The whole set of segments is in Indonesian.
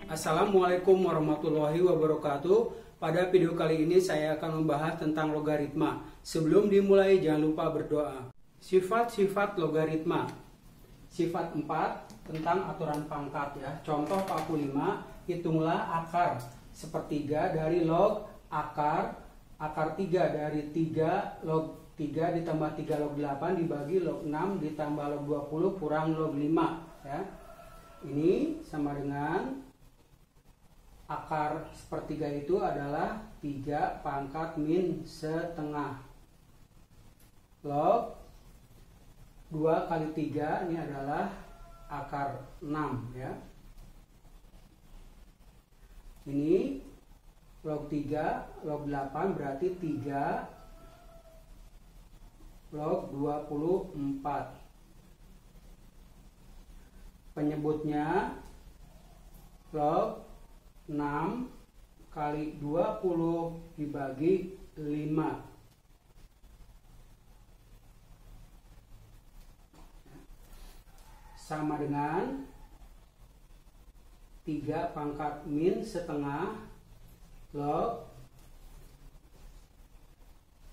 Assalamualaikum warahmatullahi wabarakatuh. Pada video kali ini saya akan membahas tentang logaritma. Sebelum dimulai jangan lupa berdoa. Sifat-sifat logaritma. Sifat 4 tentang aturan pangkat ya. Contoh 45, hitunglah akar sepertiga dari log akar 3 dari 3 log 3 ditambah 3 log 8 dibagi log 6 ditambah log 20 kurang log 5 ya. Ini sama dengan akar sepertiga itu adalah 3 pangkat min setengah. Log 2 kali 3 ini adalah akar 6 ya. Ini log 3, log 8 berarti 3 log 24. Penyebutnya log 6 kali 20 dibagi 5. Sama dengan 3 pangkat min setengah log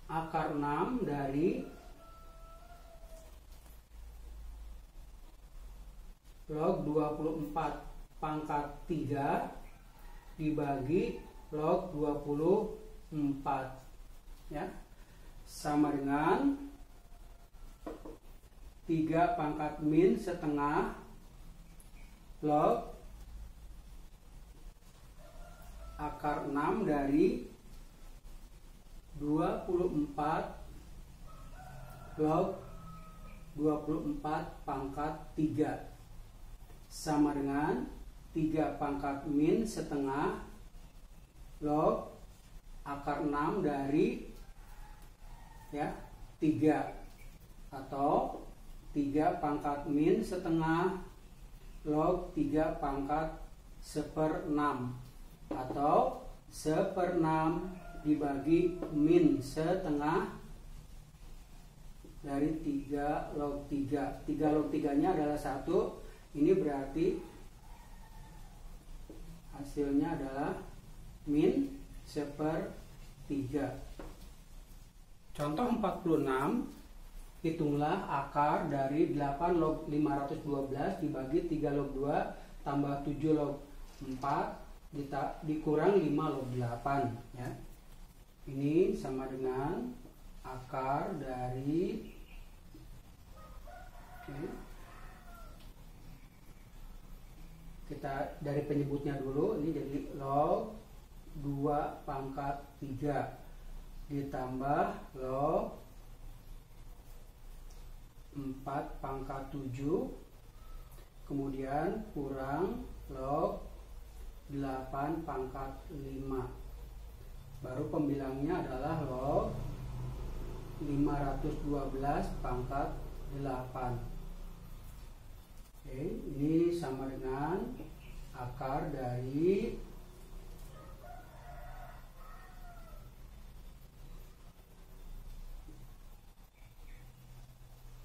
akar 6 dari log 24 pangkat 3 dibagi log 24 ya, sama dengan 3 pangkat min setengah log akar 6 dari 24 log 24 pangkat 3 sama dengan 3 pangkat min setengah log akar 6 dari ya 3 atau 3 pangkat min setengah log 3 pangkat 1/6 atau 1/6 dibagi min setengah dari 3 log 3. 3 log 3 nya adalah 1. Ini berarti hasilnya adalah min 1/3. Contoh 46, hitunglah akar dari 8 log 512 dibagi 3 log 2 tambah 7 log 4 dikurang 5 log 8 ya. Ini sama dengan akar dari kita dari penyebutnya dulu, ini jadi log 2 pangkat 3 ditambah log 4 pangkat 7 kemudian kurang log 8 pangkat 5, baru pembilangnya adalah log 512 pangkat 8. Oke, ini sama dengan akar dari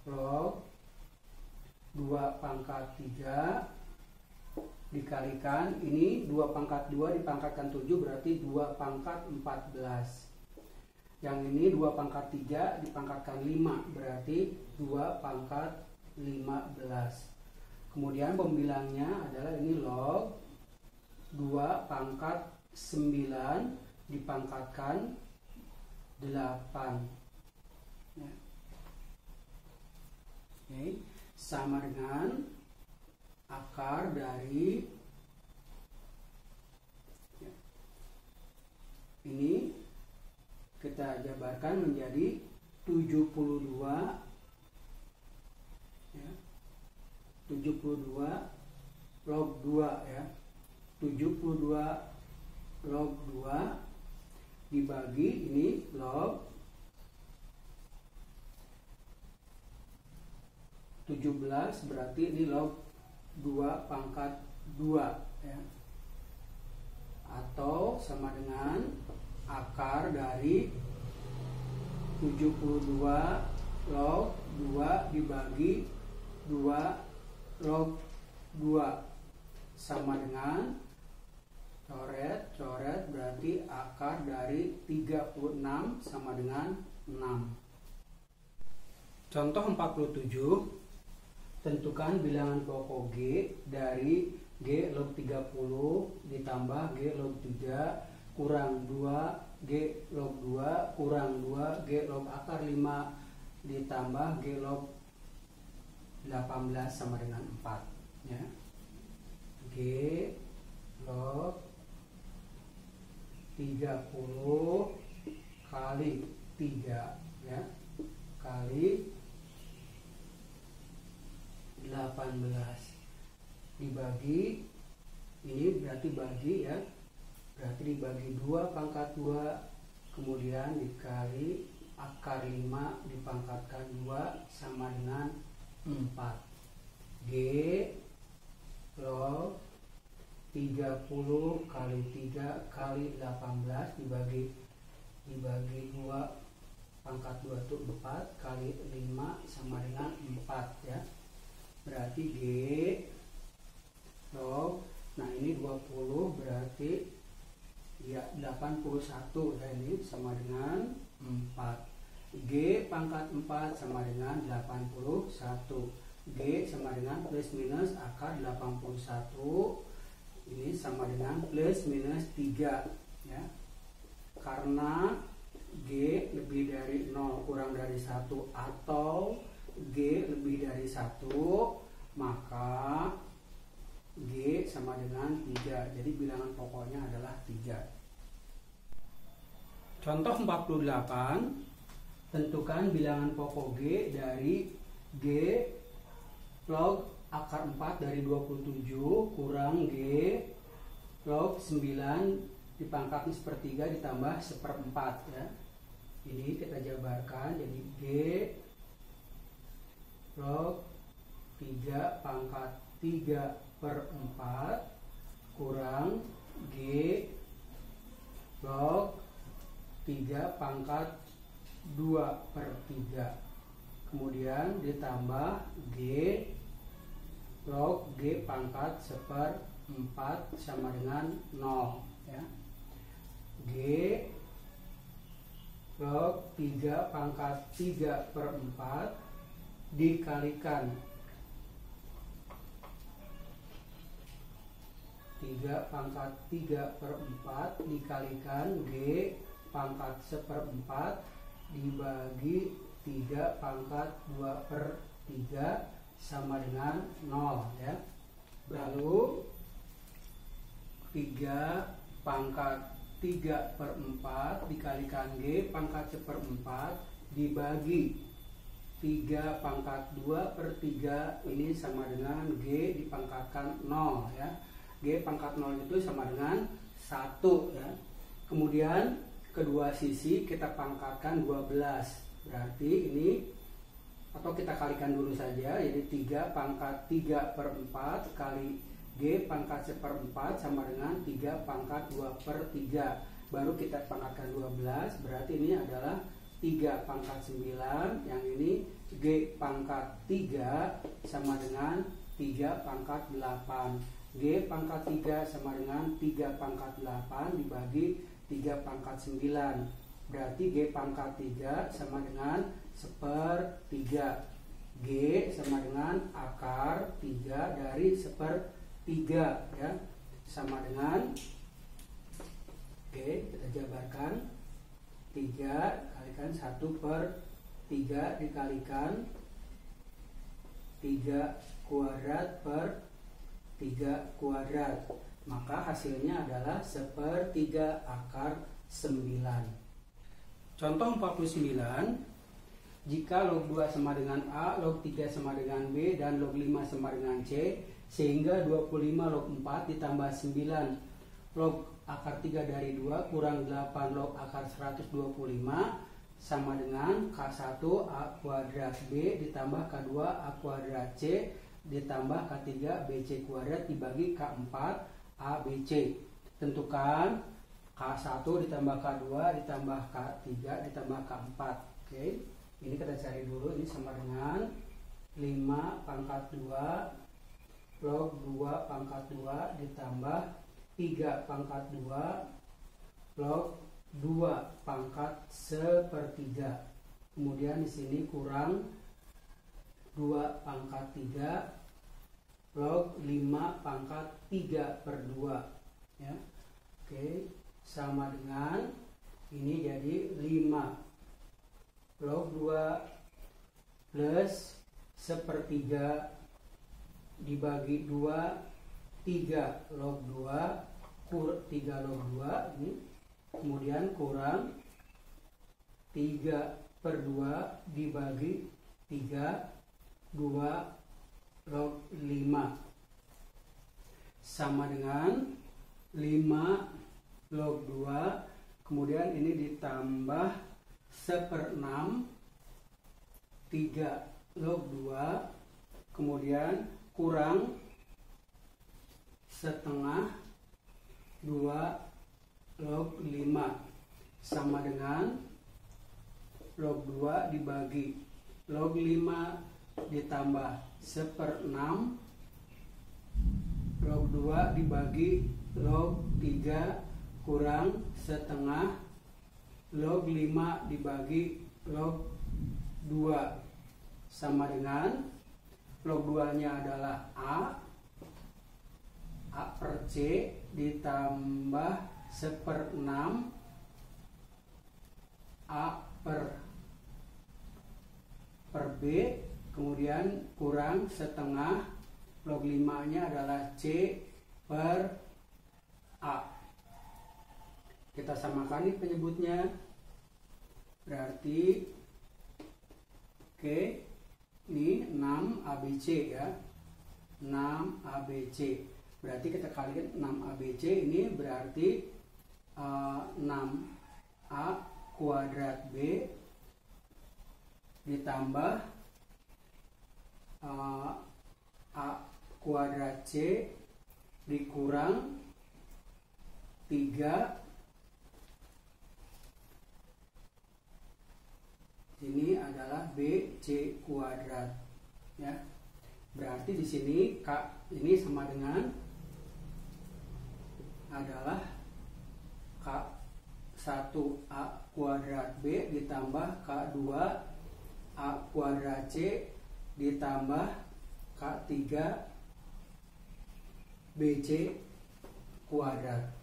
log 2 pangkat 3 dikalikan ini 2 pangkat 2 dipangkatkan 7 berarti 2 pangkat 14. Yang ini 2 pangkat 3 dipangkatkan 5 berarti 2 pangkat 15. Kemudian pembilangnya adalah ini log 2 pangkat 9 dipangkatkan 8 ya. Oke, sama dengan akar dari ya, ini kita jabarkan menjadi 72 ya. 72 log 2 ya. 72 log 2 dibagi ini log 17 berarti ini log 2 pangkat 2 ya. Atau sama dengan akar dari 72 log 2 dibagi 2 log 2 sama dengan Coret berarti akar dari 36 sama dengan 6. Contoh 47. Tentukan bilangan pokok G dari G log 30 ditambah G log 3 kurang 2 G log 2 kurang 2 G log akar 5 ditambah G log 18 sama dengan 4 ya. G log 30 kali 3 ya, kali 18 dibagi, ini berarti bagi ya, berarti dibagi 2 pangkat 2, kemudian dikali akar 5 dipangkatkan 2 sama dengan 4. G log 30 kali 3 kali 18 dibagi 2 pangkat 2 itu 4 kali 5 sama dengan 4 ya. Berarti G log, nah ini 20 berarti ya 81 ya, ini sama dengan 4. G pangkat 4 sama dengan 81. G sama dengan plus minus akar 81, ini sama dengan plus minus 3 ya. Karena G lebih dari 0 kurang dari 1 atau G lebih dari 1, maka G sama dengan 3. Jadi bilangan pokoknya adalah 3. Contoh 48. Tentukan bilangan pokok G dari G log akar 4 dari 27 kurang G log 9 dipangkat sepertiga ditambah 1/4 ya. Ini kita jabarkan jadi G log 3 pangkat 3/4 kurang G log 3 pangkat 2/3, kemudian ditambah G log G pangkat 1/4 sama dengan 0 ya. G log 3 pangkat 3/4 dikalikan 3 pangkat 3/4 dikalikan G pangkat 1/4 dibagi 3 pangkat 2/3 sama dengan 0 ya. Lalu 3 pangkat 3/4 dikalikan G pangkat 1/4 dibagi 3 pangkat 2/3, ini sama dengan G dipangkatkan 0 ya. G pangkat 0 itu sama dengan 1 ya. Kemudian kedua sisi kita pangkatkan 12, berarti ini atau kita kalikan dulu saja, jadi 3 pangkat 3/4 kali G pangkat 1/4 sama dengan 3 pangkat 2/3, baru kita pangkatkan 12, berarti ini adalah 3 pangkat 9, yang ini G pangkat 3 sama dengan 3 pangkat 8. G pangkat 3 sama dengan 3 pangkat 8 dibagi 3 pangkat 9, berarti G pangkat 3 sama dengan 1/3. G sama dengan akar 3 dari 1/3 ya, sama dengan, oke kita jabarkan, 3 kalikan 1/3 dikalikan 3 kuadrat per 3 kuadrat, maka hasilnya adalah 1/3 akar 9. Contoh 49. Jika log 2 sama dengan A, log 3 sama dengan B, dan log 5 sama dengan C, sehingga 25 log 4 ditambah 9 log akar 3 dari 2 kurang 8 log akar 125 sama dengan K1 A kuadrat B ditambah K2 A kuadrat C ditambah K3 BC kuadrat dibagi K4 ABC. Tentukan K1 ditambah K2 ditambah K3 ditambah K4. Oke, ini kita cari dulu, ini sama dengan 5 pangkat 2 log 2 pangkat 2 ditambah 3 pangkat 2 log 2 pangkat 1/3. Kemudian di sini kurang 2 pangkat 3 log 5 pangkat 3/2 ya. Oke, sama dengan ini jadi 5 log 2 plus 1/3 dibagi 2, 3 log 2 3 log 2 ini, kemudian kurang 3/2 dibagi 3, 2 log 5 sama dengan 5 log 2, kemudian ini ditambah 1/6 3 log 2, kemudian kurang setengah 2 log 5 sama dengan log 2 dibagi log 5 ditambah 1/6 log 2 dibagi log 3 kurang setengah log 5 dibagi log 2 sama dengan log 2 nya adalah A per C ditambah 1/6 A per B, kemudian kurang setengah log 5 nya adalah C per A. Kita samakan nih penyebutnya, berarti oke, ini 6 ABC ya, 6 ABC, berarti kita kalikan 6 ABC ini berarti 6A kuadrat B ditambah A kuadrat C dikurang 3 ini adalah BC kuadrat ya. Berarti di sini K ini sama dengan adalah K1A kuadrat B ditambah K2 A kuadrat C ditambah K3 BC kuadrat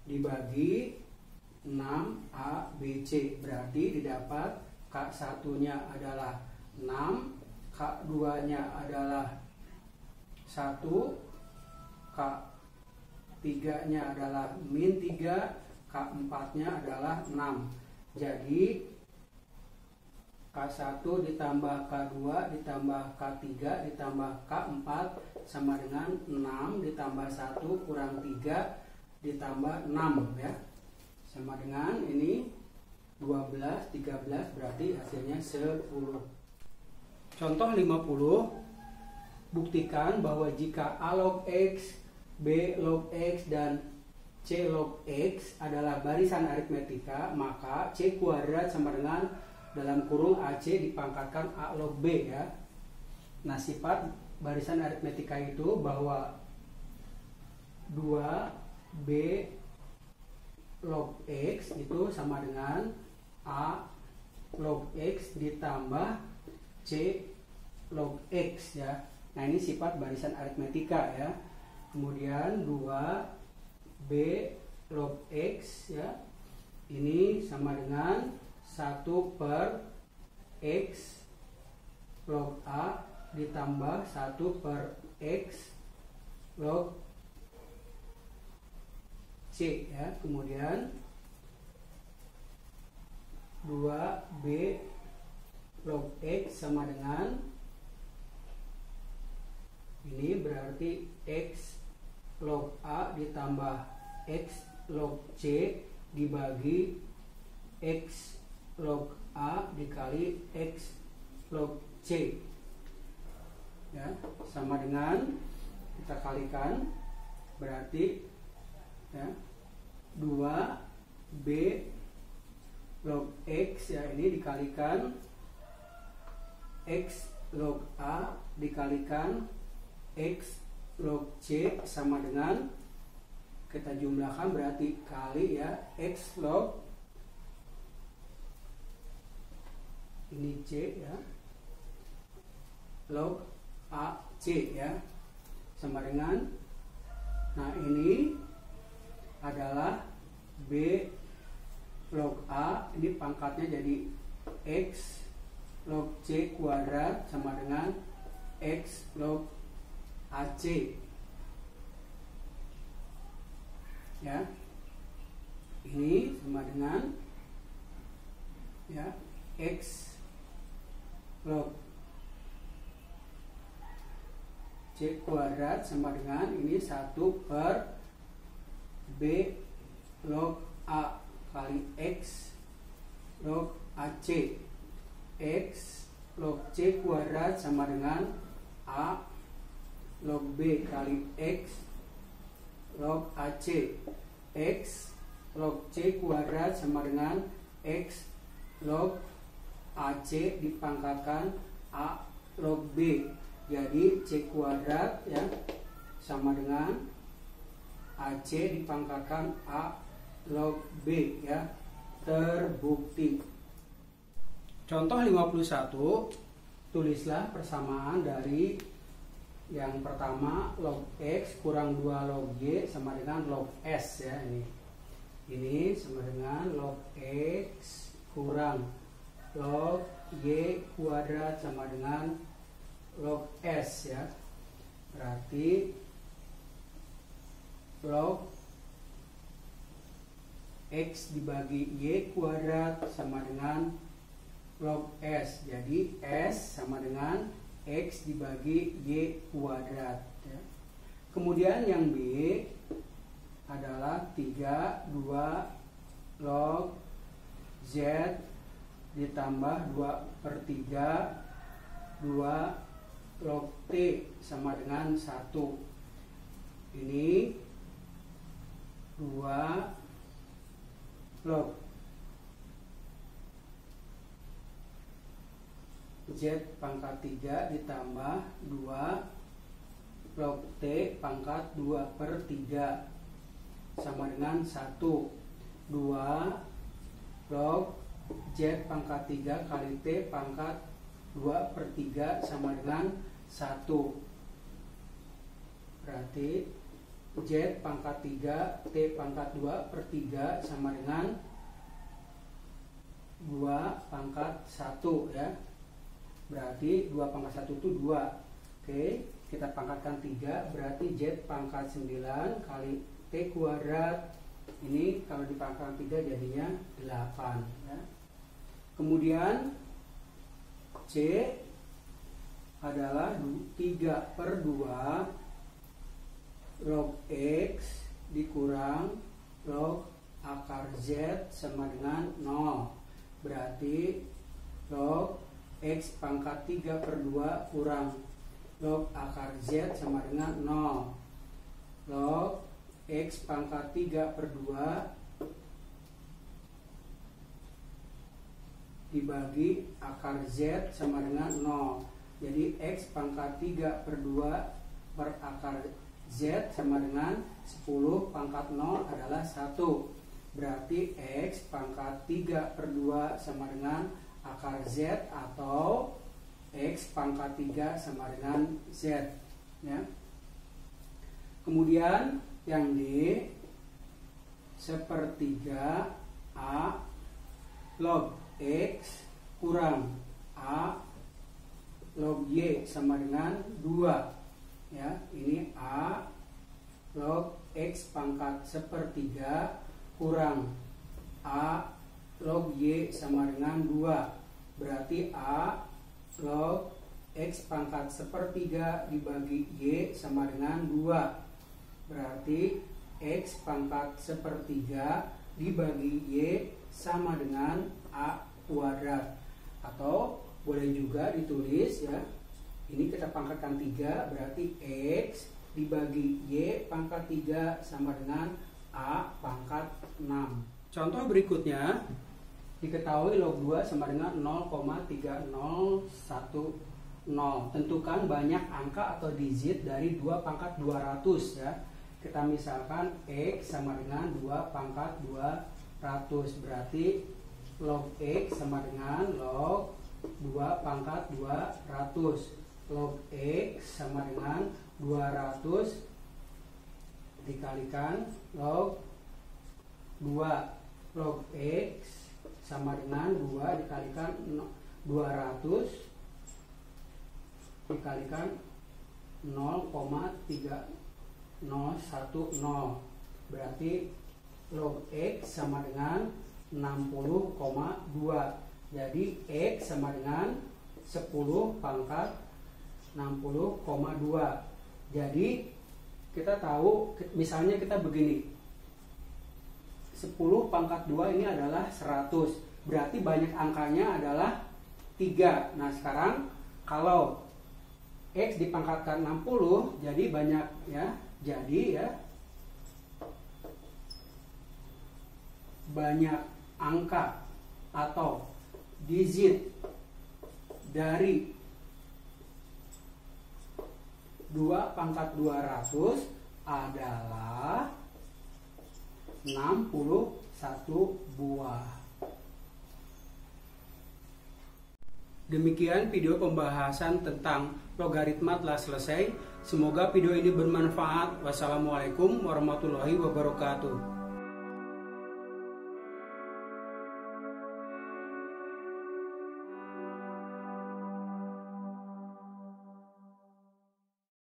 dibagi 6ABC, berarti didapat K1 nya adalah 6, K2 nya adalah 1, K3 nya adalah min 3, K4 nya adalah 6. Jadi K1 ditambah K2 ditambah K3 ditambah K4 sama dengan 6 ditambah 1 kurang 3 ditambah 6 ya. Sama dengan ini 12, 13 berarti hasilnya 10. Contoh 50, buktikan bahwa jika A log X, B log X, dan C log X adalah barisan aritmetika, maka C kuadrat sama dengan dalam kurung AC dipangkatkan A log B ya. Nah, sifat barisan aritmetika itu bahwa 2B log X itu sama dengan A log X ditambah C log X ya. Nah, ini sifat barisan aritmetika ya. Kemudian 2B log X ya, ini sama dengan 1 per X log A ditambah 1 per X log C ya. Kemudian 2B log X sama dengan ini berarti X log A ditambah X log C dibagi X log A dikali X log C ya, sama dengan kita kalikan berarti ya 2B log X ya, ini dikalikan X log A dikalikan X log C sama dengan, kita jumlahkan berarti kali ya, X log ini C ya, log AC ya, sama dengan, nah ini adalah B log A, ini pangkatnya jadi X log C kuadrat sama dengan X log AC ya, ini sama dengan ya X log C kuadrat sama dengan ini 1 per B log A kali X log AC. X log C kuadrat sama dengan A log B kali X log AC. X log C kuadrat sama dengan X log AC dipangkatkan A log B. Jadi C kuadrat ya sama dengan AC dipangkatkan A log B ya, terbukti. Contoh 51, tulislah persamaan dari yang pertama log X kurang 2 log Y sama dengan log S ya, ini sama dengan log X kurang log Y kuadrat sama dengan log S ya, berarti log X dibagi Y kuadrat sama dengan log S. Jadi S sama dengan X dibagi Y kuadrat ya. Kemudian yang B adalah 32 log Z ditambah 2/3 2 log T sama dengan 1. Ini 2 log Z pangkat 3 ditambah 2 log T pangkat 2/3 sama dengan 1. 2 log Z pangkat 3 kali T pangkat 2/3 sama dengan 1. Berarti Z pangkat 3 T pangkat 2/3 sama dengan 2 pangkat 1 ya. Berarti 2 pangkat 1 itu 2. Oke, kita pangkatkan 3, berarti Z pangkat 9 kali T kuadrat. Ini kalau dipangkatkan 3 jadinya 8 ya. Kemudian C adalah 3/2 log X dikurang log akar Z sama dengan 0. Berarti log X pangkat 3/2 kurang log akar Z sama dengan 0. Log X pangkat 3/2 dibagi akar Z sama dengan 0. Jadi X pangkat 3/2 per akar Z sama dengan 10 pangkat 0 adalah 1. Berarti X pangkat 3/2 sama dengan akar Z atau X pangkat 3 sama dengan Z ya. Kemudian yang D 1/3 A log X kurang A log Y sama dengan 2 ya. Ini A log X pangkat 1/3 kurang A log Y sama dengan 2. Berarti A log X pangkat 1/3 dibagi Y sama dengan 2. Berarti X pangkat 1/3 dibagi Y sama dengan A kuadrat. Atau boleh juga ditulis ya, ini kita pangkatkan 3, berarti X dibagi Y pangkat 3 sama dengan A pangkat 6. Contoh berikutnya, diketahui log 2 sama dengan 0,301 0. Tentukan banyak angka atau digit dari 2 pangkat 200 ya. Kita misalkan X sama dengan 2 pangkat 200. Berarti log X sama dengan log 2 pangkat 200. Log X sama dengan 200 dikalikan log 2. Log X sama dengan 2 dikalikan 200 dikalikan 0,3010. Berarti log X sama dengan 60,2. Jadi X sama dengan 10 pangkat 60,2. Jadi kita tahu, misalnya kita begini, 10 pangkat 2 ini adalah 100. Berarti banyak angkanya adalah 3. Nah sekarang kalau X dipangkatkan 60, jadi banyak ya. Jadi ya, banyak angka atau digit dari 2 pangkat 200 adalah 61 buah. Demikian video pembahasan tentang logaritma telah selesai. Semoga video ini bermanfaat. Wassalamualaikum warahmatullahi wabarakatuh.